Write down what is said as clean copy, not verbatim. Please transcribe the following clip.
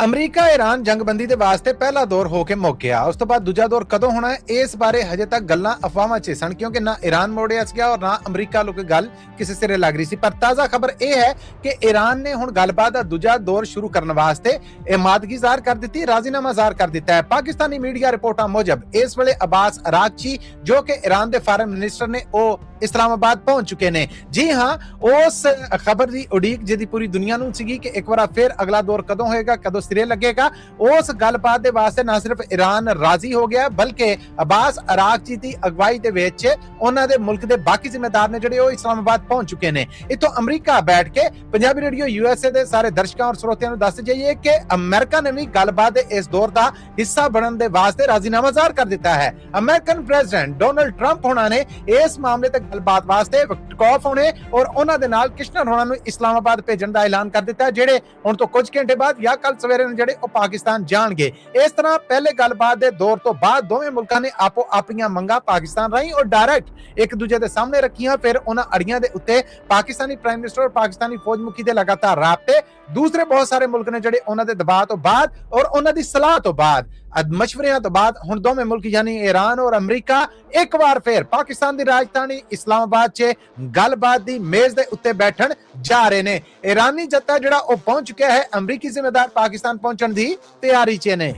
America Iran ਜੰਗਬੰਦੀ ਦੇ ਵਾਸਤੇ ਪਹਿਲਾ ਦੌਰ ਹੋ ਕੇ ਮੁੱਕ ਗਿਆ। ਉਸ ਤੋਂ ਬਾਅਦ ਦੂਜਾ ਦੌਰ ਕਦੋਂ ਹੋਣਾ ਹੈ ਇਸ ਬਾਰੇ ਹਜੇ ਤੱਕ ਗੱਲਾਂ ਅਫਵਾਹਾਂ 'ਚ ਸਨ, ਕਿਉਂਕਿ ਨਾ ਈਰਾਨ ਮੋੜਿਆ ਗਿਆ ਔਰ ਨਾ ਅਮਰੀਕਾ ਵੱਲੋਂ ਕੋਈ ਗੱਲ ਕਿਸੇ ਸਿਰੇ ਲੱਗ ਰਹੀ ਸੀ। ਪਰ ਤਾਜ਼ਾ ਖਬਰ ਇਹ ਹੈ ਕਿ ਈਰਾਨ ਨੇ ਹੁਣ ਗੱਲਬਾਤ ਦਾ ਦੂਜਾ ਦੌਰ ਸ਼ੁਰੂ ਕਰਨ ਵਾਸਤੇ ਇਮਾਦਗੀ ਜ਼ਾਹਰ ਕਰ ਦਿੱਤੀ, ਰਾਜ਼ੀਨਾਮਾ ਜ਼ਾਹਰ ਕਰ ਦਿੱਤਾ ਹੈ। ਪਾਕਿਸਤਾਨੀ ਮੀਡੀਆ ਰਿਪੋਰਟਾਂ ਮੁਜਬ ਇਸ ਵੇਲੇ ਅਬਾਸ ਅਰਾਗਚੀ ਜੋ ਕਿ ਈਰਾਨ ਦੇ ਫਾਰਮ ਮਿਨਿਸਟਰ ਨੇ ਉਹ ਇਸਲਾਮਾਬਾਦ ਪਹੁੰਚ ਚੁੱਕੇ ਨੇ। ਜੀ ਹਾਂ, ਉਸ ਖਬਰ ਦੀ ਉਡੀਕ ਜਿਹਦੀ ਪੂਰੀ ਦੁਨੀਆ ਨੂੰ ਸੀਗੀ ਕਿ ਇੱਕ ਵਾਰ ਫਿਰ ਅਗਲਾ ਦੌਰ ਕਦੋਂ ਹੋਏਗਾ, ਕਦੋਂ ਸਿਰੇ ਲੱਗੇਗਾ, ਉਸ ਗੱਲਬਾਤ ਦੇ ਵਾਸਤੇ ਨਾ ਸਿਰਫ ਈਰਾਨ ਰਾਜ਼ੀ ਹੋ ਗਿਆ ਬਲਕਿ ਅਬਾਸ ਅਰਾਗਚੀ ਦੀ ਅਗਵਾਈ ਦੇ ਵਿੱਚ ਉਹਨਾਂ ਦੇ ਮੁਲਕ ਦੇ ਬਾਕੀ ਜ਼ਿੰਮੇਦਾਰ ਨੇ ਜਿਹੜੇ ਉਹ ਇਸਲਾਮਾਬਾਦ ਪਹੁੰਚ ਚੁੱਕੇ ਨੇ। ਇੱਥੋਂ ਅਮਰੀਕਾ ਬੈਠ ਕੇ ਪੰਜਾਬੀ ਰੇਡੀਓ USA ਦੇ ਸਾਰੇ ਦਰਸ਼ਕਾਂ ਔਰ ਸਰੋਤਿਆਂ ਨੂੰ ਦੱਸ ਜਾਈਏ ਕਿ ਅਮਰੀਕਾ ਨੇ ਵੀ ਗੱਲਬਾਤ ਦੇ ਇਸ ਦੌਰ ਦਾ ਹਿੱਸਾ ਬਣਨ ਦੇ ਵਾਸਤੇ ਰਾਜ਼ੀਨਾਮਾ ਜ਼ਾਹਰ ਕਰ ਦਿੱਤਾ ਹੈ। ਅਮਰੀਕਨ ਪ੍ਰੈਜ਼ੀਡੈਂਟ ਡੋਨਲਡ ਟਰੰਪ ਹੋਣਾ ਨੇ ਇਸ ਮਾਮਲੇ ਤੇ ਗੱਲਬਾਤ ਵਾਸਤੇ ਟਕੌਫ ਹੋਣੇ ਔਰ ਉਹਨਾਂ ਦੇ ਨਾਲ ਕਿਸ਼ਨਰ ਹੋਣਾ ਨੂੰ ਇਸਲਾਮਾਬਾਦ ਭੇਜਣ ਦਾ ਐਲਾਨ ਕਰ ਦਿੱਤਾ, ਜਿਹੜੇ ਹੁਣ ਤੋਂ ਕੁਝ ਘੰਟੇ ਬਾਅਦ ਜਾਂ ਕੱਲ ਸਵੇਰੇ ਜਿਹੜੇ ਉਹ ਪਾਕਿਸਤਾਨ ਜਾਣਗੇ। ਇਸ ਤਰ੍ਹਾਂ ਪਹਿਲੇ ਗੱਲਬਾਤ ਦੇ ਦੌਰ ਤੋਂ ਬਾਅਦ ਦੋਵੇਂ ਮੁਲਕਾਂ ਨੇ ਆਪੋ ਆਪਣੀਆਂ ਮੰਗਾਂ ਪਾਕਿਸਤਾਨ ਰਾਹੀਂ ਔਰ ਡਾਇਰੈਕਟ ਇੱਕ ਦੂਜੇ ਦੇ ਸਾਹਮਣੇ ਰੱਖੀਆਂ। ਫਿਰ ਉਹਨਾਂ ਅੜੀਆਂ ਦੇ ਉੱਤੇ ਪਾਕਿਸਤਾਨੀ ਪ੍ਰਾਈਮ ਮਿਨਿਸਟਰ ਔਰ ਪਾਕਿਸਤਾਨੀ ਫੌਜ ਮੁਖੀ ਦੇ ਲਗਾਤਾਰ ਰਾਬਤੇ, ਦੂਸਰੇ ਬਹੁਤ ਸਾਰੇ ਮੁਲਕ ਨੇ ਜਿਹੜੇ ਉਹਨਾਂ ਦੇ ਦਬਾਅ ਤੋਂ ਬਾਅਦ ਔਰ ਉਹਨਾਂ ਦੀ ਸਲਾਹ ਤੋਂ ਬਾਅਦ ਮਸ਼ਵਰਿਆਂ ਤੋਂ ਬਾਅਦ ਹੁਣ ਦੋਵੇਂ ਮੁਲਕ ਯਾਨੀ ਈਰਾਨ ਔਰ ਅਮਰੀਕਾ ਇੱਕ ਵਾਰ ਫਿਰ ਪਾਕਿਸਤਾਨ ਦੀ ਰਾਜਧਾਨੀ ਇਸਲਾਮਾਬਾਦ 'ਚ ਗੱਲਬਾਤ ਦੀ ਮੇਜ਼ ਦੇ ਉੱਤੇ ਬੈਠਣ ਜਾ ਰਹੇ ਨੇ। ਈਰਾਨੀ ਜੱਥਾ ਜਿਹੜਾ ਉਹ ਪਹੁੰਚ ਚੁੱਕਿਆ ਹੈ, ਅਮਰੀਕੀ ਜ਼ਿੰਮੇਦਾਰ ਪਾਕਿਸਤਾਨ ਪਹੁੰਚਣ ਦੀ ਤਿਆਰੀ 'ਚ ਨੇ।